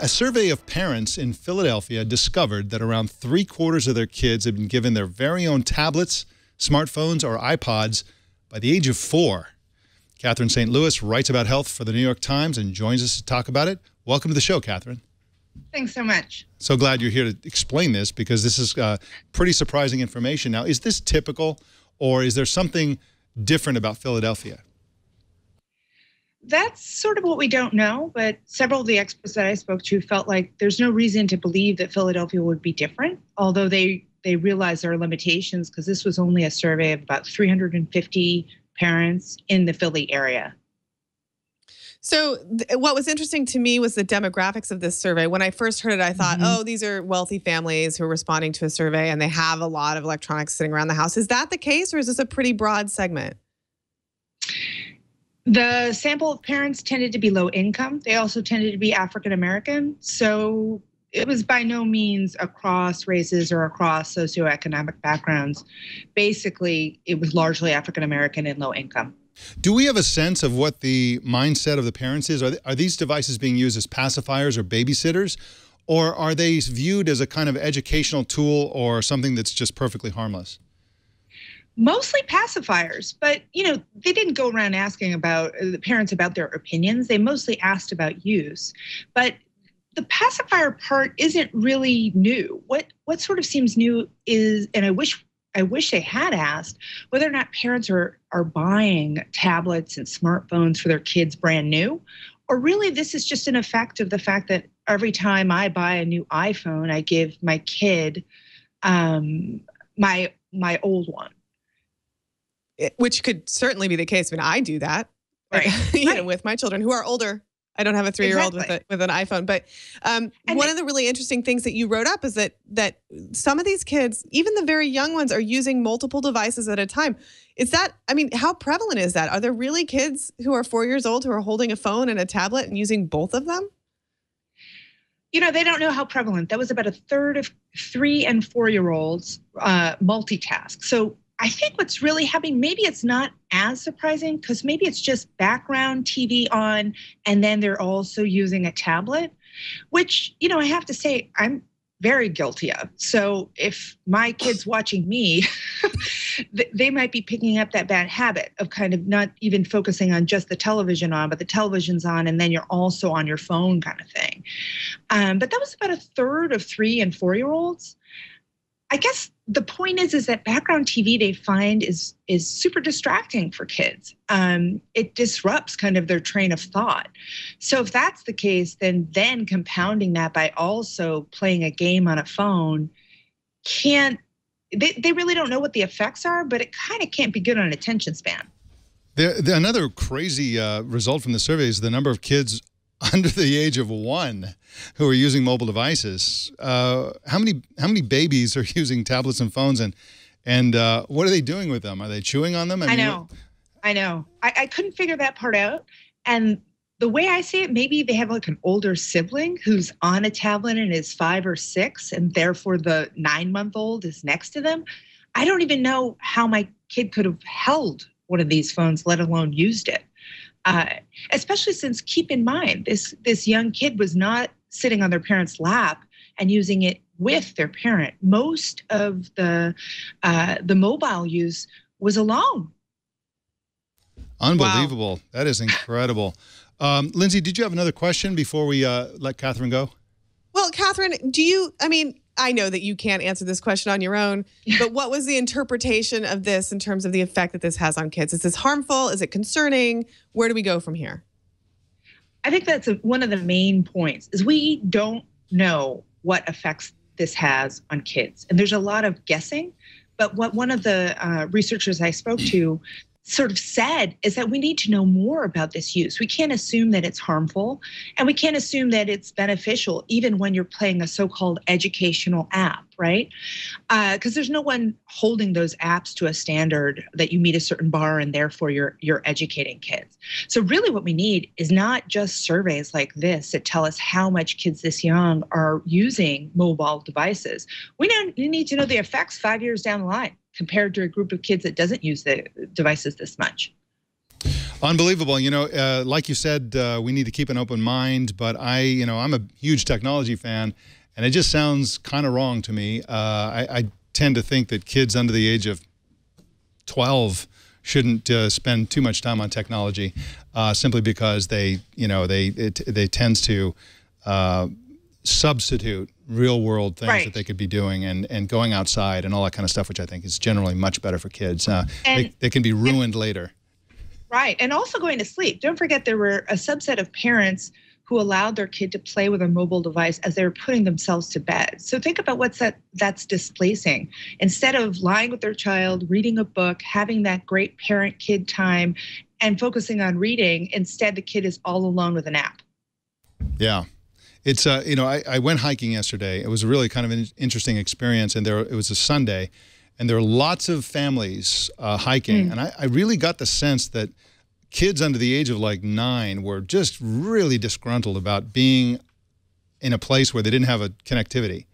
A survey of parents in Philadelphia discovered that around 3/4 of their kids have been given their very own tablets, smartphones, or iPods by the age of 4. Catherine St. Louis writes about health for the New York Times and joins us to talk about it. Welcome to the show, Catherine. Thanks so much. So glad you're here to explain this because this is pretty surprising information. Now, is this typical or is there something different about Philadelphia? That's sort of what we don't know, but several of the experts that I spoke to felt like there's no reason to believe that Philadelphia would be different, although they realize there are limitations because this was only a survey of about 350 parents in the Philly area. So what was interesting to me was the demographics of this survey. When I first heard it, I thought, oh, these are wealthy families who are responding to a survey and they have a lot of electronics sitting around the house. Is that the case or is this a pretty broad segment? The sample of parents tended to be low income. They also tended to be African American. So it was by no means across races or across socioeconomic backgrounds. Basically, it was largely African American and low income. Do we have a sense of what the mindset of the parents is? Are these devices being used as pacifiers or babysitters? Or are they viewed as a kind of educational tool or something that's just perfectly harmless? Mostly pacifiers, but they didn't go around asking about the parents about their opinions. They mostly asked about use. But the pacifier part isn't really new. What sort of seems new is, and I wish they had asked, whether or not parents are buying tablets and smartphones for their kids brand new, or really this is just an effect of the fact that every time I buy a new iPhone, I give my kid my old one. Which could certainly be the case when I do that, right? With my children who are older. I don't have a 3-year-old with an iPhone, but one of the really interesting things that you wrote up is that some of these kids, even the very young ones, are using multiple devices at a time. How prevalent is that? Are there really kids who are 4 years old who are holding a phone and a tablet and using both of them? They don't know how prevalent. That was about a third of 3- and 4-year-olds multitask. So I think what's really happening, maybe it's not as surprising because maybe it's just background TV on and then they're also using a tablet, which, I have to say I'm very guilty of. So if my kid's watching me, they might be picking up that bad habit of kind of not even focusing on just the television on, but the television's on and then you're also on your phone kind of thing. But that was about a third of 3- and 4-year-olds. I guess the point is that background TV they find is super distracting for kids. It disrupts kind of their train of thought. So if that's the case, then compounding that by also playing a game on a phone they really don't know what the effects are, but it kind of can't be good on attention span. Another crazy result from the survey is the number of kids under the age of 1 who are using mobile devices. How many babies are using tablets and phones, and what are they doing with them? Are they chewing on them? I know. I couldn't figure that part out. And the way I see it, maybe they have like an older sibling who's on a tablet and is 5 or 6, and therefore the 9-month-old is next to them. I don't even know how my kid could have held one of these phones, let alone used it. Especially since, keep in mind, this young kid was not sitting on their parent's lap and using it with their parent. Most of the mobile use was alone. Unbelievable. Wow. That is incredible. Lindsay, did you have another question before we let Catherine go? Well, Catherine, I know that you can't answer this question on your own, but what was the interpretation of this in terms of the effect that this has on kids? Is this harmful? Is it concerning? Where do we go from here? I think that's one of the main points is we don't know what effects this has on kids. And there's a lot of guessing, but what one of the researchers I spoke to sort of said is that we need to know more about this use. We can't assume that it's harmful, and we can't assume that it's beneficial even when you're playing a so-called educational app, right? Because there's no one holding those apps to a standard that you meet a certain bar and therefore you're educating kids. So really what we need is not just surveys like this that tell us how much kids this young are using mobile devices. We need to know the effects 5 years down the line compared to a group of kids that doesn't use the devices this much. Unbelievable. You know, like you said, we need to keep an open mind, but I'm a huge technology fan, and it just sounds kind of wrong to me. I tend to think that kids under the age of 12 shouldn't spend too much time on technology, simply because they tends to substitute real world things that they could be doing and going outside and all that kind of stuff, which I think is generally much better for kids. They can be ruined later. Right. And also going to sleep. Don't forget there were a subset of parents who allowed their kid to play with a mobile device as they were putting themselves to bed. So think about that's displacing. Instead of lying with their child, reading a book, having that great parent-kid time, and focusing on reading, instead the kid is all alone with an app. Yeah. It's, I went hiking yesterday. It was a really kind of an interesting experience, and it was a Sunday, and there were lots of families hiking, and I really got the sense that kids under the age of like 9 were just really disgruntled about being in a place where they didn't have a connectivity.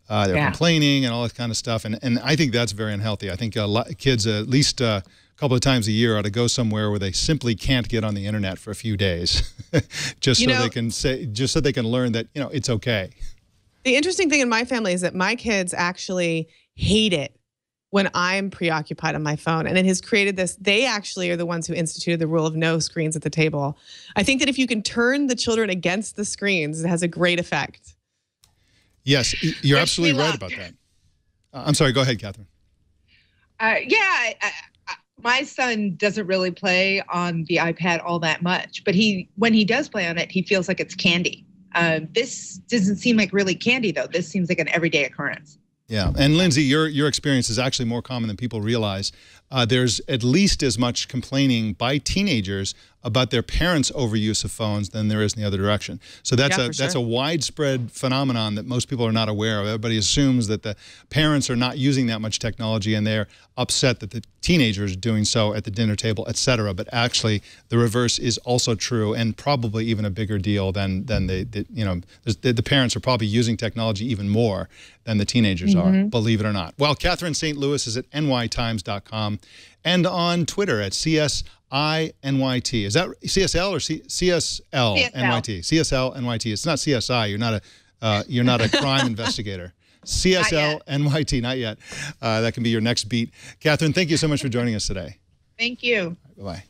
They were complaining and all that kind of stuff, and I think that's very unhealthy. I think kids at least a couple of times a year ought to go somewhere where they simply can't get on the internet for a few days, just so they can learn that it's okay. The interesting thing in my family is that my kids actually hate it when I'm preoccupied on my phone, and it has created this. They actually are the ones who instituted the rule of no screens at the table. I think that if you can turn the children against the screens, it has a great effect. Yes, you're absolutely right about that. I'm sorry, go ahead, Catherine. My son doesn't really play on the iPad all that much, but when he does play on it, he feels like it's candy. This doesn't seem like really candy, though. This seems like an everyday occurrence. Yeah, and Lindsay, your experience is actually more common than people realize. There's at least as much complaining by teenagers about their parents' overuse of phones than there is in the other direction. So that's a widespread phenomenon that most people are not aware of. Everybody assumes that the parents are not using that much technology, and they're upset that the teenagers are doing so at the dinner table, etc. But actually, the reverse is also true, and probably even a bigger deal than the parents are probably using technology even more than the teenagers are, believe it or not. Well, Catherine St. Louis is at nytimes.com and on Twitter at CSINYT. Is that CSL or CSL NYT? CSL NYT. It's not CSI. You're not a crime investigator. CSL NYT, not yet. That can be your next beat. Catherine, thank you so much for joining us today. Thank you. Bye-bye.